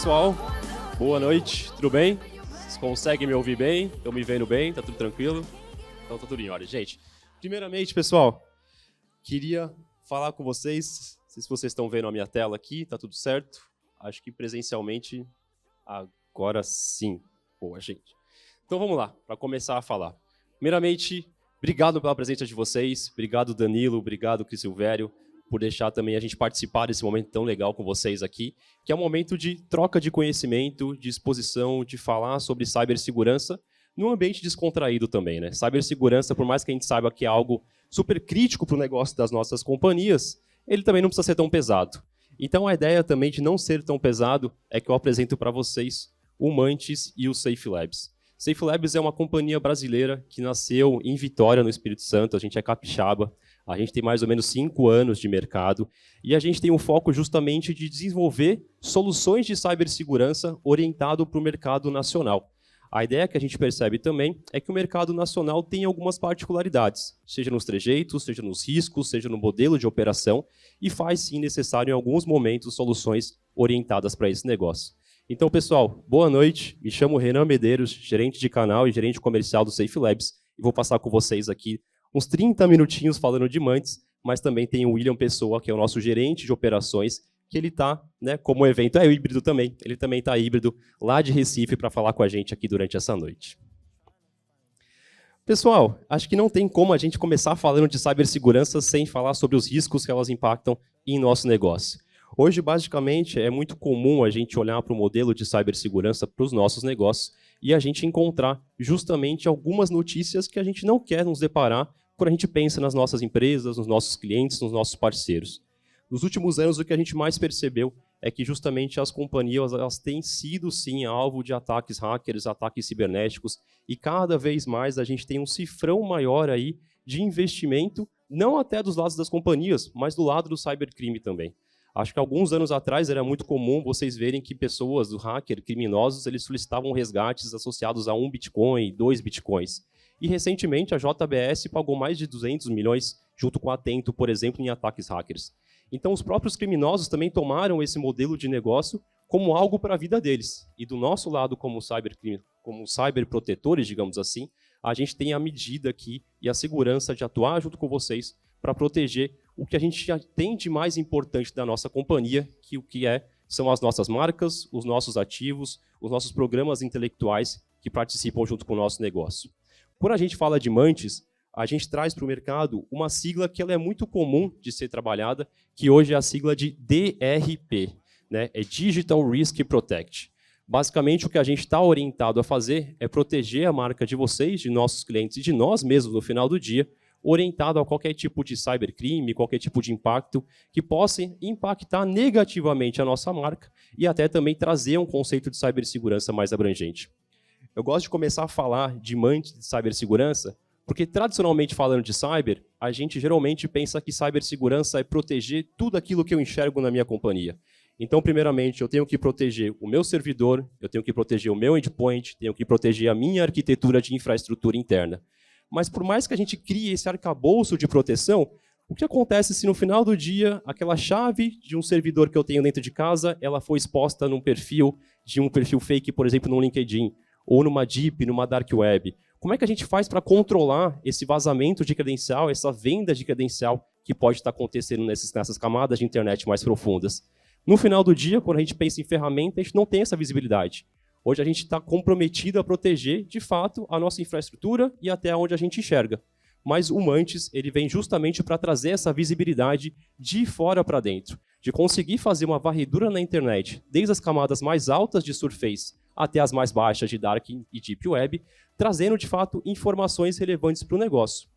pessoal, boa noite, tudo bem? Vocês conseguem me ouvir bem? Estão me vendo bem? Tá tudo tranquilo? Então tá tudo em ordem. Gente, primeiramente, pessoal, queria falar com vocês, não sei se vocês estão vendo a minha tela aqui, tá tudo certo? Acho que presencialmente, agora sim. Boa, gente. Então vamos lá, para começar a falar. Primeiramente, obrigado pela presença de vocês, obrigado Danilo, obrigado Cris Silvério, por deixar também a gente participar desse momento tão legal com vocês aqui, que é um momento de troca de conhecimento, de exposição, de falar sobre cibersegurança, num ambiente descontraído também, né? Cibersegurança, por mais que a gente saiba que é algo super crítico para o negócio das nossas companhias, ele também não precisa ser tão pesado. Então a ideia também de não ser tão pesado é que eu apresento para vocês o Mantis e o Safe Labs. Safe Labs é uma companhia brasileira que nasceu em Vitória, no Espírito Santo, a gente é capixaba. A gente tem mais ou menos 5 anos de mercado e a gente tem um foco justamente de desenvolver soluções de cibersegurança orientado para o mercado nacional. A ideia que a gente percebe também é que o mercado nacional tem algumas particularidades, seja nos trejeitos, seja nos riscos, seja no modelo de operação, e faz sim necessário em alguns momentos soluções orientadas para esse negócio. Então, pessoal, boa noite. Me chamo Renan Medeiros, gerente de canal e gerente comercial do Safe Labs, e vou passar com vocês aqui uns 30 minutinhos falando de Mantis, mas também tem o William Pessoa, que é o nosso gerente de operações, que ele está, né, como o evento é híbrido também, ele também está híbrido lá de Recife para falar com a gente aqui durante essa noite. Pessoal, acho que não tem como a gente começar falando de cibersegurança sem falar sobre os riscos que elas impactam em nosso negócio. Hoje, basicamente, é muito comum a gente olhar para o modelo de cibersegurança para os nossos negócios e a gente encontrar justamente algumas notícias que a gente não quer nos deparar quando a gente pensa nas nossas empresas, nos nossos clientes, nos nossos parceiros. Nos últimos anos, o que a gente mais percebeu é que justamente as companhias elas têm sido, sim, alvo de ataques hackers, ataques cibernéticos, e cada vez mais a gente tem um cifrão maior aí de investimento, não até dos lados das companhias, mas do lado do cybercrime também. Acho que alguns anos atrás era muito comum vocês verem que pessoas, do hacker, criminosos, eles solicitavam resgates associados a 1 Bitcoin, 2 Bitcoins. E recentemente a JBS pagou mais de 200 milhões junto com a Atento, por exemplo, em ataques hackers. Então os próprios criminosos também tomaram esse modelo de negócio como algo para a vida deles. E do nosso lado, como cyberprotetores, digamos assim, a gente tem a medida aqui e a segurança de atuar junto com vocês para proteger o que a gente já tem de mais importante da nossa companhia, que são as nossas marcas, os nossos ativos, os nossos programas intelectuais que participam junto com o nosso negócio. Quando a gente fala de Mantis, a gente traz para o mercado uma sigla que ela é muito comum de ser trabalhada, que hoje é a sigla de DRP, né? É Digital Risk Protect. Basicamente, o que a gente está orientado a fazer é proteger a marca de vocês, de nossos clientes e de nós mesmos no final do dia, orientado a qualquer tipo de cybercrime, qualquer tipo de impacto que possa impactar negativamente a nossa marca e até também trazer um conceito de cibersegurança mais abrangente. Eu gosto de começar a falar de Mantis de cibersegurança porque, tradicionalmente falando de cyber, a gente geralmente pensa que cibersegurança é proteger tudo aquilo que eu enxergo na minha companhia. Então, primeiramente, eu tenho que proteger o meu servidor, eu tenho que proteger o meu endpoint, tenho que proteger a minha arquitetura de infraestrutura interna. Mas por mais que a gente crie esse arcabouço de proteção, o que acontece se no final do dia aquela chave de um servidor que eu tenho dentro de casa, ela foi exposta num perfil fake, por exemplo, no LinkedIn, ou numa Deep, numa Dark Web? Como é que a gente faz para controlar esse vazamento de credencial, essa venda de credencial que pode estar acontecendo nessas camadas de internet mais profundas? No final do dia, quando a gente pensa em ferramenta, a gente não tem essa visibilidade. Hoje a gente está comprometido a proteger, de fato, a nossa infraestrutura e até onde a gente enxerga. Mas o Mantis ele vem justamente para trazer essa visibilidade de fora para dentro, de conseguir fazer uma varredura na internet, desde as camadas mais altas de Surface até as mais baixas de Dark e Deep Web, trazendo, de fato, informações relevantes para o negócio.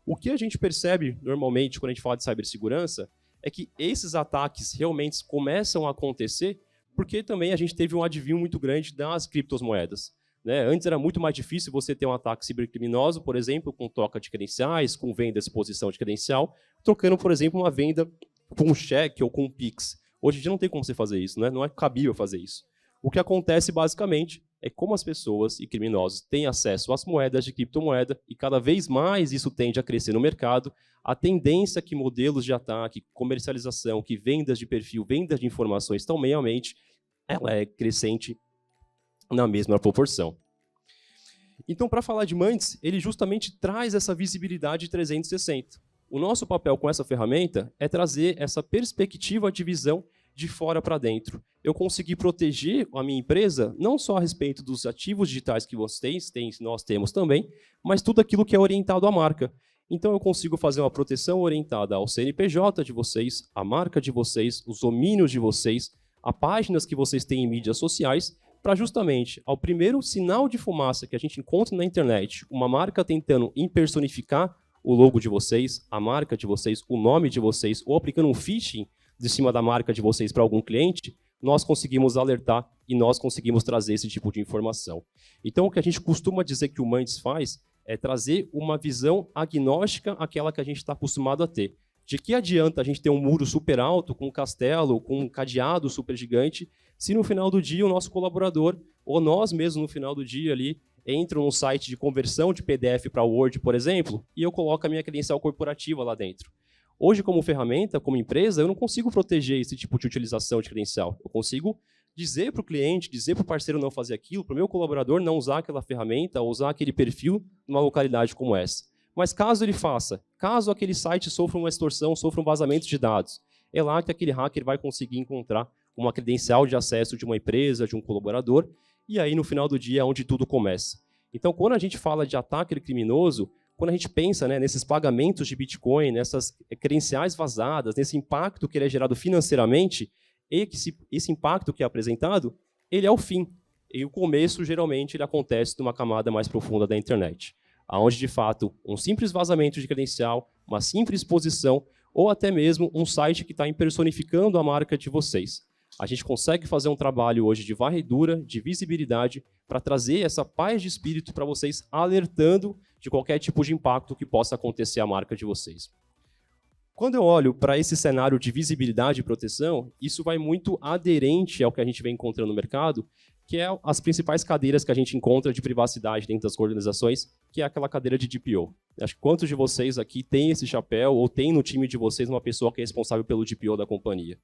O que a gente percebe, normalmente, quando a gente fala de cibersegurança, é que esses ataques realmente começam a acontecer porque também a gente teve um advento muito grande das criptomoedas. Né? Antes era muito mais difícil você ter um ataque cibercriminoso, por exemplo, com troca de credenciais, com venda e exposição de credencial, trocando, por exemplo, uma venda com um cheque ou com um Pix. Hoje em dia não tem como você fazer isso, né? Não é cabível fazer isso. O que acontece, basicamente, é como as pessoas e criminosos têm acesso às moedas de criptomoeda e cada vez mais isso tende a crescer no mercado, a tendência que modelos de ataque, comercialização, que vendas de perfil, vendas de informações também aumente, ela é crescente na mesma proporção. Então, para falar de Mantis, ele justamente traz essa visibilidade 360. O nosso papel com essa ferramenta é trazer essa perspectiva de visão de fora para dentro. Eu consegui proteger a minha empresa não só a respeito dos ativos digitais que vocês têm, nós temos também, mas tudo aquilo que é orientado à marca. Então, eu consigo fazer uma proteção orientada ao CNPJ de vocês, à marca de vocês, os domínios de vocês, a páginas que vocês têm em mídias sociais, para justamente, ao primeiro sinal de fumaça que a gente encontra na internet, uma marca tentando impersonificar o logo de vocês, a marca de vocês, o nome de vocês, ou aplicando um phishing de cima da marca de vocês para algum cliente, nós conseguimos alertar e nós conseguimos trazer esse tipo de informação. Então, o que a gente costuma dizer que o Mantis faz é trazer uma visão agnóstica àquela que a gente está acostumado a ter. De que adianta a gente ter um muro super alto, com um castelo, com um cadeado super gigante, se no final do dia o nosso colaborador, ou nós mesmos no final do dia ali, entram num site de conversão de PDF para Word, por exemplo, e eu coloco a minha credencial corporativa lá dentro. Hoje, como ferramenta, como empresa, eu não consigo proteger esse tipo de utilização de credencial. Eu consigo dizer para o cliente, dizer para o parceiro não fazer aquilo, para o meu colaborador não usar aquela ferramenta, ou usar aquele perfil numa localidade como essa. Mas caso ele faça, caso aquele site sofra uma extorsão, sofra um vazamento de dados, é lá que aquele hacker vai conseguir encontrar uma credencial de acesso de uma empresa, de um colaborador, e aí no final do dia é onde tudo começa. Então, quando a gente fala de ataque criminoso, quando a gente pensa, né, nesses pagamentos de Bitcoin, nessas credenciais vazadas, nesse impacto que ele é gerado financeiramente, e que esse impacto que é apresentado, ele é o fim. E o começo, geralmente, ele acontece numa camada mais profunda da internet, onde, de fato, um simples vazamento de credencial, uma simples exposição, ou até mesmo um site que está impersonificando a marca de vocês. A gente consegue fazer um trabalho hoje de varredura, de visibilidade, para trazer essa paz de espírito para vocês, alertando de qualquer tipo de impacto que possa acontecer à marca de vocês. Quando eu olho para esse cenário de visibilidade e proteção, isso vai muito aderente ao que a gente vem encontrando no mercado, que é as principais cadeiras que a gente encontra de privacidade dentro das organizações, que é aquela cadeira de DPO. Acho que quantos de vocês aqui têm esse chapéu ou tem no time de vocês uma pessoa que é responsável pelo DPO da companhia?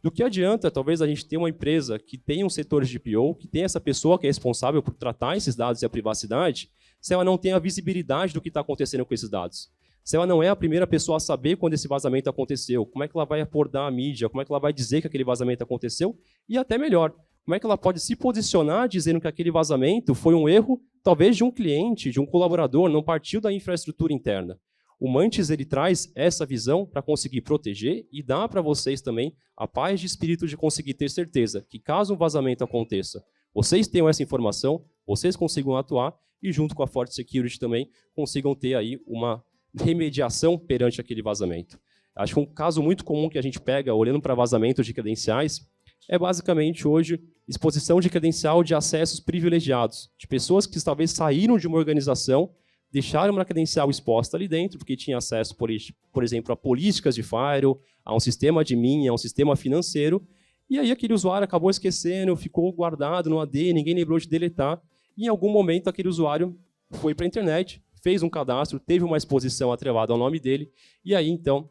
Do que adianta, talvez, a gente ter uma empresa que tem um setor de DPO, que tem essa pessoa que é responsável por tratar esses dados e a privacidade, se ela não tem a visibilidade do que está acontecendo com esses dados. Se ela não é a primeira pessoa a saber quando esse vazamento aconteceu, como é que ela vai abordar a mídia, como é que ela vai dizer que aquele vazamento aconteceu, e até melhor, como é que ela pode se posicionar dizendo que aquele vazamento foi um erro, talvez de um cliente, de um colaborador, não partiu da infraestrutura interna. O Mantis ele traz essa visão para conseguir proteger e dar para vocês também a paz de espírito de conseguir ter certeza que caso um vazamento aconteça, vocês tenham essa informação, vocês consigam atuar e junto com a Forte Security também consigam ter aí uma remediação perante aquele vazamento. Acho que um caso muito comum que a gente pega olhando para vazamentos de credenciais é basicamente hoje exposição de credencial de acessos privilegiados, de pessoas que talvez saíram de uma organização, deixaram uma credencial exposta ali dentro, porque tinha acesso, por exemplo, a políticas de firewall, a um sistema admin, a um sistema financeiro, e aí aquele usuário acabou esquecendo, ficou guardado no AD, ninguém lembrou de deletar, e em algum momento aquele usuário foi para a internet, fez um cadastro, teve uma exposição atrelada ao nome dele, e aí, então,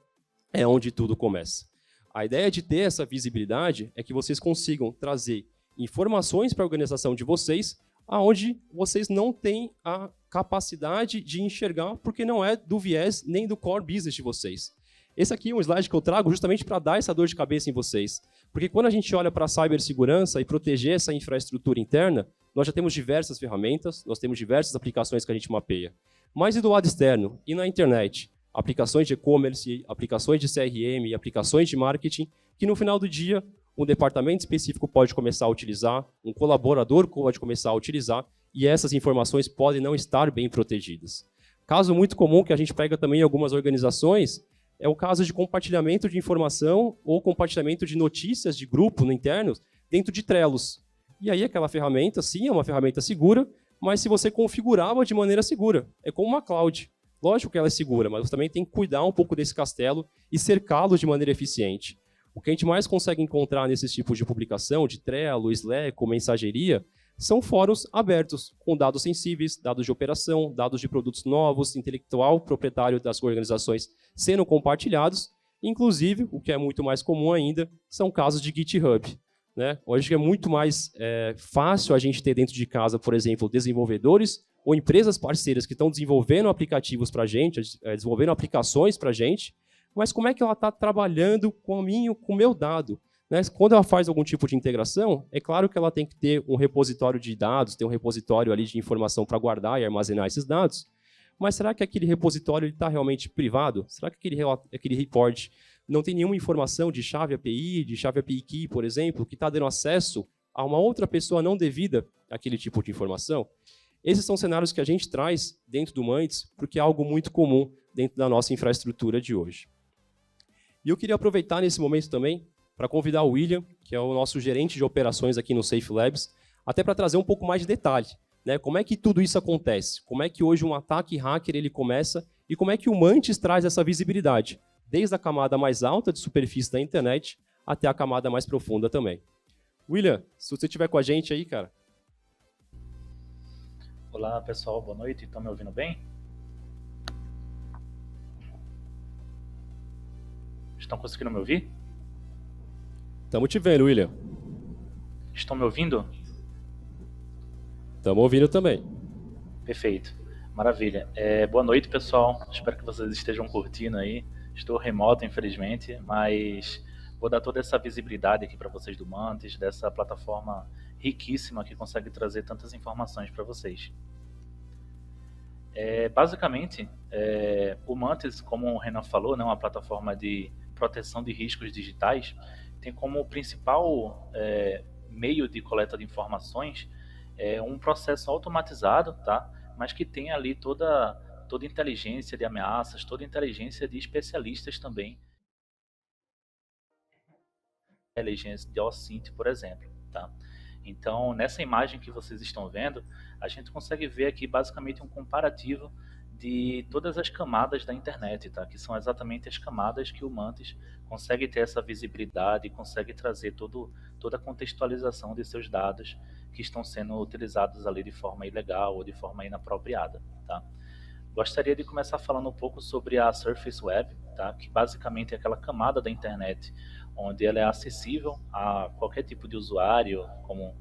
é onde tudo começa. A ideia de ter essa visibilidade é que vocês consigam trazer informações para a organização de vocês, aonde vocês não têm a capacidade de enxergar, porque não é do viés nem do core business de vocês. Esse aqui é um slide que eu trago justamente para dar essa dor de cabeça em vocês. Porque quando a gente olha para a cibersegurança e proteger essa infraestrutura interna, nós já temos diversas ferramentas, nós temos diversas aplicações que a gente mapeia. Mas e do lado externo? E na internet? Aplicações de e-commerce, aplicações de CRM, aplicações de marketing, que no final do dia um departamento específico pode começar a utilizar, um colaborador pode começar a utilizar, e essas informações podem não estar bem protegidas. Caso muito comum que a gente pega também em algumas organizações é o caso de compartilhamento de informação ou compartilhamento de notícias de grupo no interno dentro de Trellos. E aí aquela ferramenta, sim, é uma ferramenta segura, mas se você configurá-la de maneira segura, é como uma cloud. Lógico que ela é segura, mas você também tem que cuidar um pouco desse castelo e cercá-lo de maneira eficiente. O que a gente mais consegue encontrar nesses tipos de publicação, de Trello, Slack ou mensageria, são fóruns abertos, com dados sensíveis, dados de operação, dados de produtos novos, intelectual, proprietário das organizações sendo compartilhados. Inclusive, o que é muito mais comum ainda, são casos de GitHub. né? Hoje é muito mais fácil a gente ter dentro de casa, por exemplo, desenvolvedores ou empresas parceiras que estão desenvolvendo aplicativos para a gente, desenvolvendo aplicações para a gente, mas como é que ela está trabalhando com o meu dado? Né? Quando ela faz algum tipo de integração, é claro que ela tem que ter um repositório de dados, ter um repositório ali de informação para guardar e armazenar esses dados, mas será que aquele repositório está realmente privado? Será que aquele report não tem nenhuma informação de chave API, de chave API Key, por exemplo, que está dando acesso a uma outra pessoa não devida àquele tipo de informação? Esses são cenários que a gente traz dentro do Mantis, porque é algo muito comum dentro da nossa infraestrutura de hoje. E eu queria aproveitar nesse momento também para convidar o William, que é o nosso gerente de operações aqui no Safe Labs, até para trazer um pouco mais de detalhe. Né? Como é que tudo isso acontece? Como é que hoje um ataque hacker ele começa e como é que o Mantis traz essa visibilidade? Desde a camada mais alta de superfície da internet até a camada mais profunda também. William, se você estiver com a gente aí, cara. Olá, pessoal. Boa noite. Estão me ouvindo bem? Estão conseguindo me ouvir? Estamos te vendo, William. Estão me ouvindo? Estamos ouvindo também. Perfeito. Maravilha. Boa noite, pessoal. Espero que vocês estejam curtindo aí. Estou remoto, infelizmente, mas vou dar toda essa visibilidade aqui para vocês do Mantis, dessa plataforma riquíssima que consegue trazer tantas informações para vocês. Basicamente, o Mantis, como o Renan falou, né, uma plataforma de proteção de riscos digitais, tem como principal meio de coleta de informações um processo automatizado, tá? Mas que tem ali toda inteligência de ameaças, toda inteligência de especialistas também, inteligência de OSINT, por exemplo, tá? Então, nessa imagem que vocês estão vendo, a gente consegue ver aqui basicamente um comparativo de todas as camadas da internet, tá? Que são exatamente as camadas que o Mantis consegue ter essa visibilidade e consegue trazer toda a contextualização de seus dados que estão sendo utilizados ali de forma ilegal ou de forma inapropriada, tá? Gostaria de começar falando um pouco sobre a Surface Web, tá? Que basicamente é aquela camada da internet onde ela é acessível a qualquer tipo de usuário, como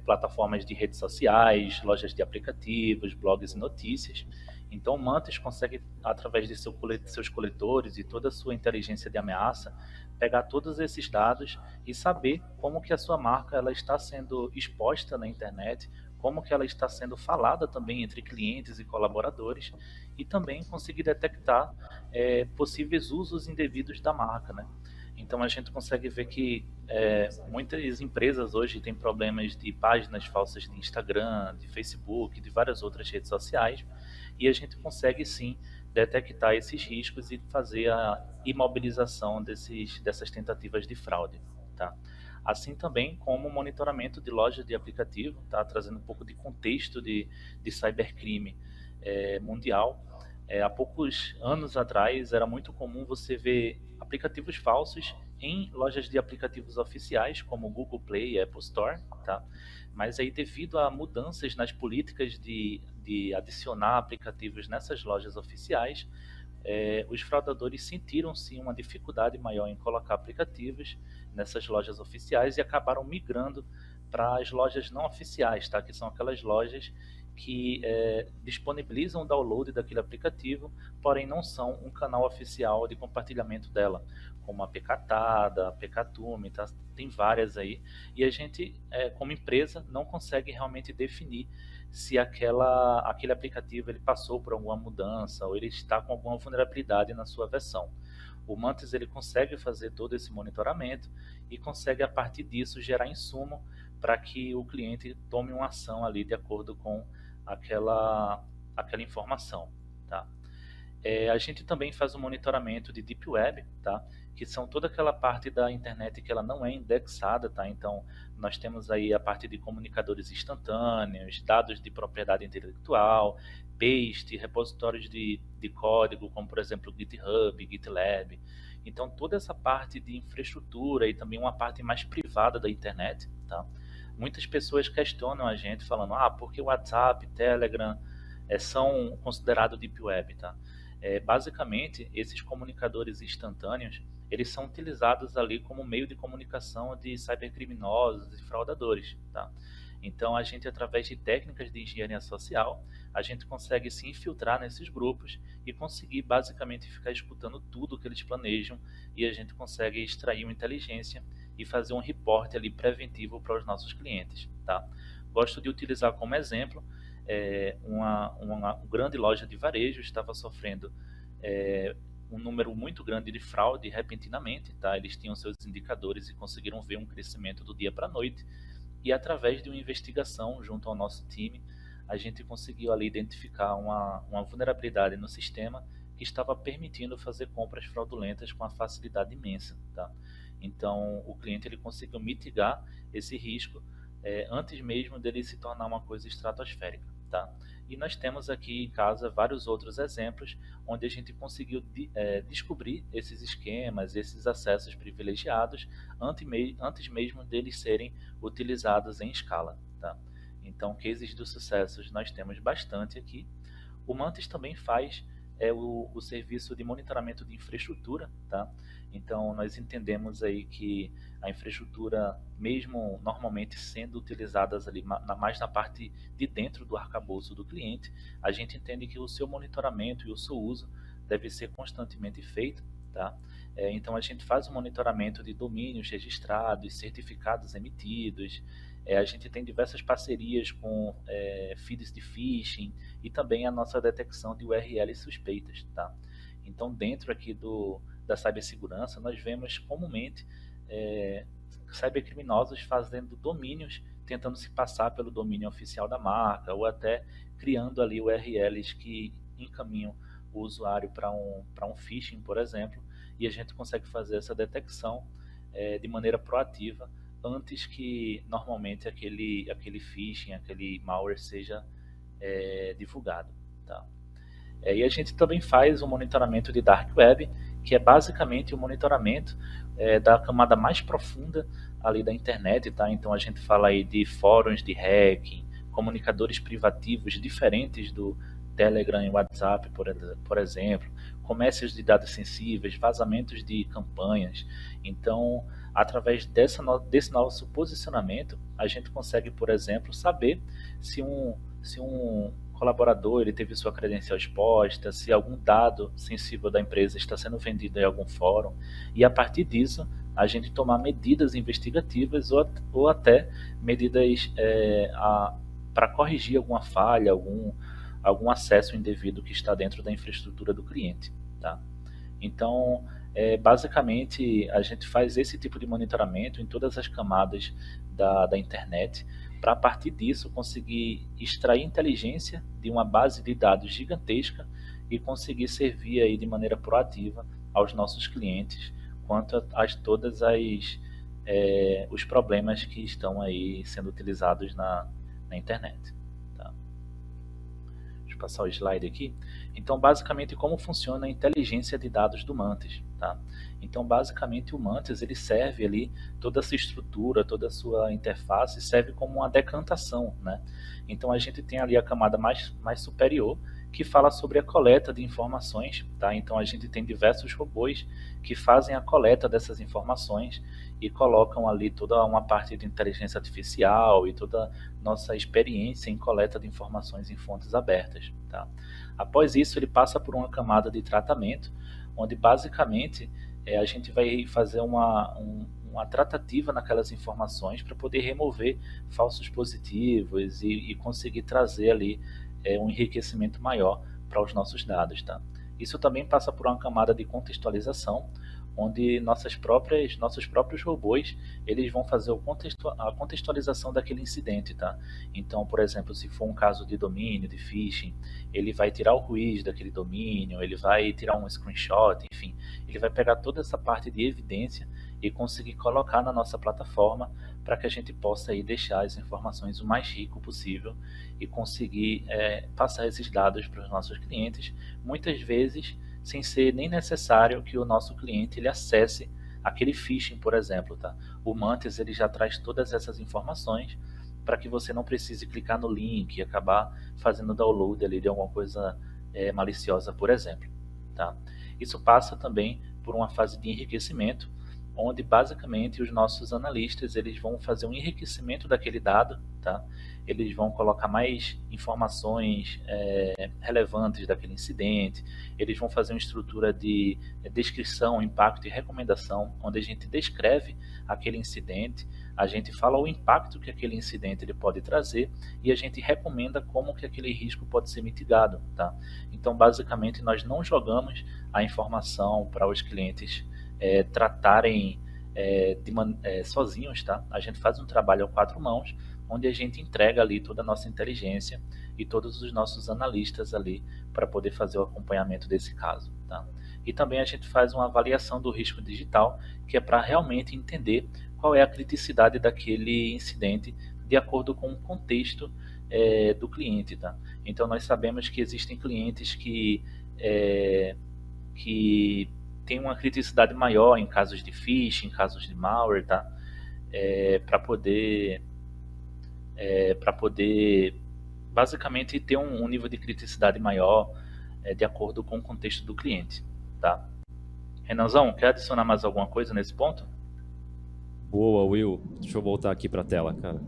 plataformas de redes sociais, lojas de aplicativos, blogs e notícias. Então, o Mantis consegue, através de seus coletores e toda a sua inteligência de ameaça, pegar todos esses dados e saber como que a sua marca ela está sendo exposta na internet, como que ela está sendo falada também entre clientes e colaboradores, e também conseguir detectar possíveis usos indevidos da marca, né? Então a gente consegue ver que muitas empresas hoje têm problemas de páginas falsas de Instagram, de Facebook, de várias outras redes sociais, e a gente consegue sim detectar esses riscos e fazer a imobilização dessas tentativas de fraude, tá? Assim também como o monitoramento de lojas de aplicativo, tá? Trazendo um pouco de contexto de cybercrime mundial. Há poucos anos atrás era muito comum você ver aplicativos falsos em lojas de aplicativos oficiais, como o Google Play e Apple Store, tá? Mas aí devido a mudanças nas políticas de adicionar aplicativos nessas lojas oficiais, os fraudadores sentiram sim uma dificuldade maior em colocar aplicativos nessas lojas oficiais e acabaram migrando para as lojas não oficiais, tá? Que são aquelas lojas que disponibilizam o download daquele aplicativo, porém não são um canal oficial de compartilhamento dela, como a Pcatada, a Pcatume, tá? Tem várias aí, e a gente, como empresa, não consegue realmente definir se aquele aplicativo ele passou por alguma mudança ou ele está com alguma vulnerabilidade na sua versão. O Mantis ele consegue fazer todo esse monitoramento e consegue, a partir disso, gerar insumo para que o cliente tome uma ação ali de acordo com aquela informação, tá? A gente também faz um monitoramento de Deep Web, tá? Que são toda aquela parte da internet que ela não é indexada, tá? Então, nós temos aí a parte de comunicadores instantâneos, dados de propriedade intelectual, paste, repositórios de código, como por exemplo GitHub, GitLab. Então, toda essa parte de infraestrutura e também uma parte mais privada da internet, tá? Muitas pessoas questionam a gente falando, porque o WhatsApp, Telegram são considerados Deep Web, tá? Basicamente, esses comunicadores instantâneos, eles são utilizados ali como meio de comunicação de cybercriminosos e fraudadores, tá? Então, a gente, através de técnicas de engenharia social, a gente consegue se infiltrar nesses grupos e conseguir basicamente ficar escutando tudo que eles planejam, e a gente consegue extrair uma inteligência e fazer um reporte ali preventivo para os nossos clientes, tá? Gosto de utilizar como exemplo uma grande loja de varejo estava sofrendo um número muito grande de fraude repentinamente, tá? Eles tinham seus indicadores e conseguiram ver um crescimento do dia para a noite, e através de uma investigação junto ao nosso time, a gente conseguiu ali identificar uma vulnerabilidade no sistema que estava permitindo fazer compras fraudulentas com uma facilidade imensa, tá? Então, o cliente ele conseguiu mitigar esse risco antes mesmo dele se tornar uma coisa estratosférica, tá? E nós temos aqui em casa vários outros exemplos onde a gente conseguiu descobrir esses esquemas, esses acessos privilegiados antes mesmo deles serem utilizados em escala, tá? Então, cases de sucessos nós temos bastante aqui. O Mantis também faz o serviço de monitoramento de infraestrutura, tá? Então, nós entendemos aí que a infraestrutura, mesmo normalmente sendo utilizadas ali mais na parte de dentro do arcabouço do cliente, a gente entende que o seu monitoramento e o seu uso deve ser constantemente feito, tá? Então, a gente faz o monitoramento de domínios registrados, certificados emitidos, a gente tem diversas parcerias com feeds de phishing e também a nossa detecção de URLs suspeitas, tá? Então, dentro aqui da cibersegurança, nós vemos comumente cybercriminosos fazendo domínios, tentando se passar pelo domínio oficial da marca, ou até criando ali URLs que encaminham o usuário para um phishing, por exemplo, e a gente consegue fazer essa detecção de maneira proativa antes que normalmente aquele phishing, aquele malware seja divulgado, tá? E a gente também faz o monitoramento de Dark Web, que é basicamente o monitoramento da camada mais profunda ali da internet, tá? Então a gente fala aí de fóruns de hacking, comunicadores privativos diferentes do Telegram e WhatsApp, por exemplo, comércios de dados sensíveis, vazamentos de campanhas. Então, através desse nosso posicionamento, a gente consegue, por exemplo, saber se um colaborador ele teve sua credencial exposta, se algum dado sensível da empresa está sendo vendido em algum fórum, e a partir disso a gente tomar medidas investigativas ou até medidas para corrigir alguma falha, algum acesso indevido que está dentro da infraestrutura do cliente, tá? Então, basicamente, a gente faz esse tipo de monitoramento em todas as camadas da internet, para a partir disso conseguir extrair inteligência de uma base de dados gigantesca e conseguir servir aí de maneira proativa aos nossos clientes quanto a todas os problemas que estão aí sendo utilizados na internet, tá? Deixa eu passar o slide aqui. Então, basicamente, como funciona a inteligência de dados do Mantis, tá? Então, basicamente, o Mantis ele serve ali, toda essa estrutura, toda a sua interface serve como uma decantação, né? Então, a gente tem ali a camada mais superior, que fala sobre a coleta de informações, tá? Então, a gente tem diversos robôs que fazem a coleta dessas informações e colocam ali toda uma parte de inteligência artificial e toda nossa experiência em coleta de informações em fontes abertas, tá? Após isso, ele passa por uma camada de tratamento, onde basicamente a gente vai fazer uma tratativa naquelas informações para poder remover falsos positivos e conseguir trazer ali um enriquecimento maior para os nossos dados, tá? Isso também passa por uma camada de contextualização, onde nossos próprios robôs eles vão fazer a contextualização daquele incidente, tá? Então, por exemplo, se for um caso de domínio, de phishing, ele vai tirar o ruído daquele domínio, ele vai tirar um screenshot, enfim, ele vai pegar toda essa parte de evidência e conseguir colocar na nossa plataforma para que a gente possa aí deixar as informações o mais rico possível e conseguir passar esses dados para os nossos clientes, muitas vezes sem ser nem necessário que o nosso cliente ele acesse aquele phishing, por exemplo, tá? O Mantis ele já traz todas essas informações para que você não precise clicar no link e acabar fazendo download ali de alguma coisa maliciosa, por exemplo, tá? Isso passa também por uma fase de enriquecimento, onde basicamente os nossos analistas eles vão fazer um enriquecimento daquele dado, tá? Eles vão colocar mais informações relevantes daquele incidente, eles vão fazer uma estrutura de descrição, impacto e recomendação, onde a gente descreve aquele incidente, a gente fala o impacto que aquele incidente ele pode trazer e a gente recomenda como que aquele risco pode ser mitigado, tá? Então, basicamente, nós não jogamos a informação para os clientes tratarem sozinhos, tá? A gente faz um trabalho a 4 mãos, onde a gente entrega ali toda a nossa inteligência e todos os nossos analistas ali para poder fazer o acompanhamento desse caso, tá? E também a gente faz uma avaliação do risco digital, que é para realmente entender qual é a criticidade daquele incidente de acordo com o contexto do cliente, tá? Então nós sabemos que existem clientes que tem uma criticidade maior em casos de phishing, em casos de malware, tá? Para poder basicamente ter um nível de criticidade maior de acordo com o contexto do cliente, tá? Renanzão, quer adicionar mais alguma coisa nesse ponto? Boa, Will. Deixa eu voltar aqui para a tela, cara.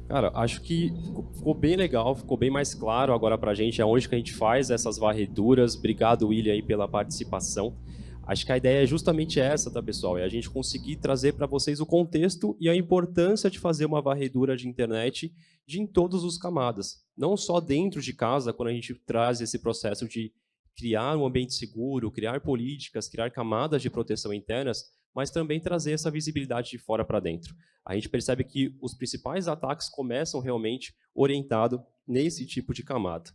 Cara, acho que ficou bem legal, ficou bem mais claro agora para a gente aonde que a gente faz essas varreduras. Obrigado, William, aí pela participação. Acho que a ideia é justamente essa, tá, pessoal? É a gente conseguir trazer para vocês o contexto e a importância de fazer uma varredura de internet em todas as camadas. Não só dentro de casa, quando a gente traz esse processo de criar um ambiente seguro, criar políticas, criar camadas de proteção internas, mas também trazer essa visibilidade de fora para dentro. A gente percebe que os principais ataques começam realmente orientado nesse tipo de camada.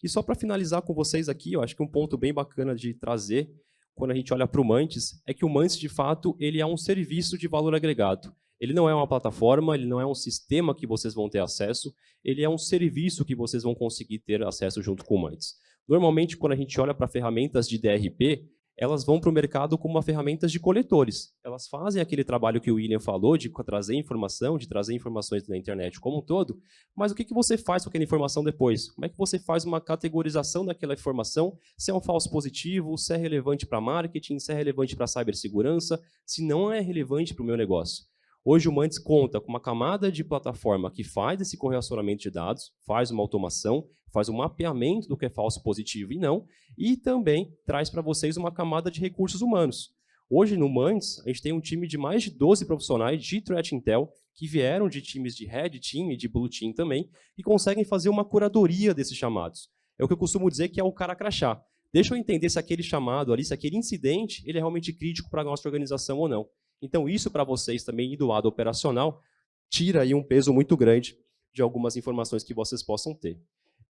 E só para finalizar com vocês aqui, eu acho que um ponto bem bacana de trazer, quando a gente olha para o Mantis, é que o Mantis, de fato, ele é um serviço de valor agregado. Ele não é uma plataforma, ele não é um sistema que vocês vão ter acesso, ele é um serviço que vocês vão conseguir ter acesso junto com o Mantis. Normalmente, quando a gente olha para ferramentas de DRP, elas vão para o mercado como ferramentas de coletores. Elas fazem aquele trabalho que o William falou, de trazer informação, de trazer informações da internet como um todo, mas o que você faz com aquela informação depois? Como é que você faz uma categorização daquela informação, se é um falso positivo, se é relevante para marketing, se é relevante para cibersegurança, se não é relevante para o meu negócio? Hoje o Mantis conta com uma camada de plataforma que faz esse correlacionamento de dados, faz uma automação, faz um mapeamento do que é falso positivo e não, e também traz para vocês uma camada de recursos humanos. Hoje no Mantis, a gente tem um time de mais de 12 profissionais de Threat Intel, que vieram de times de Red Team e de Blue Team também, e conseguem fazer uma curadoria desses chamados. É o que eu costumo dizer que é o cara crachá. Deixa eu entender se aquele chamado ali, se aquele incidente, ele é realmente crítico para a nossa organização ou não. Então, isso para vocês também, do lado operacional, tira aí um peso muito grande de algumas informações que vocês possam ter.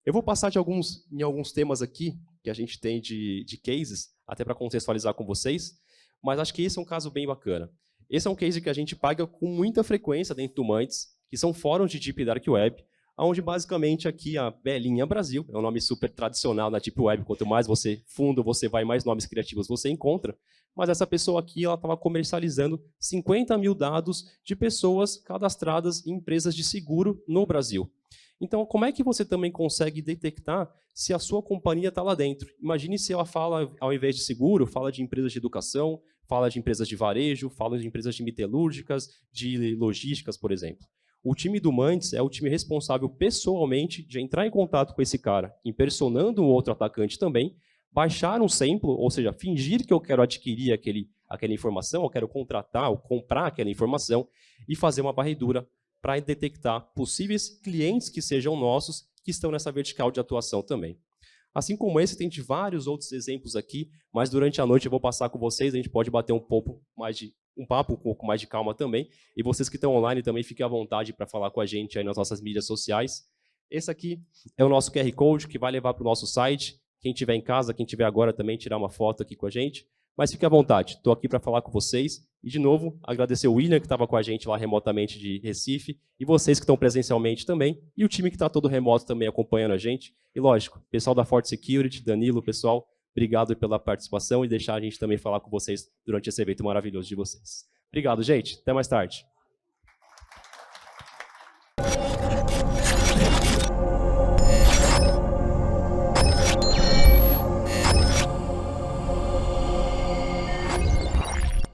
Eu vou passar em alguns temas aqui, que a gente tem de cases, até para contextualizar com vocês, mas acho que esse é um caso bem bacana. Esse é um case que a gente paga com muita frequência dentro do Mantis, que são fóruns de Deep Dark Web, onde basicamente aqui a Belinha Brasil, é um nome super tradicional na Deep Web, quanto mais você funda, você vai, mais nomes criativos você encontra, mas essa pessoa aqui ela estava comercializando 50 mil dados de pessoas cadastradas em empresas de seguro no Brasil. Então, como é que você também consegue detectar se a sua companhia está lá dentro? Imagine se ela fala, ao invés de seguro, fala de empresas de educação, fala de empresas de varejo, fala de empresas de metalúrgicas, de logísticas, por exemplo. O time do Mantis é o time responsável pessoalmente de entrar em contato com esse cara, impersonando um outro atacante também, baixar um sample, ou seja, fingir que eu quero adquirir aquela informação, eu quero contratar ou comprar aquela informação e fazer uma varredura para detectar possíveis clientes que sejam nossos, que estão nessa vertical de atuação também. Assim como esse, tem de vários outros exemplos aqui, mas durante a noite eu vou passar com vocês, a gente pode bater um papo um pouco mais de calma também, e vocês que estão online também fiquem à vontade para falar com a gente aí nas nossas mídias sociais. Esse aqui é o nosso QR Code, que vai levar para o nosso site. Quem estiver em casa, quem estiver agora também, tirar uma foto aqui com a gente. Mas fique à vontade, estou aqui para falar com vocês. E, de novo, agradecer o William, que estava com a gente lá remotamente de Recife, e vocês que estão presencialmente também, e o time que está todo remoto também acompanhando a gente. E, lógico, pessoal da Forte Security, Danilo, pessoal, obrigado pela participação e deixar a gente também falar com vocês durante esse evento maravilhoso de vocês. Obrigado, gente. Até mais tarde.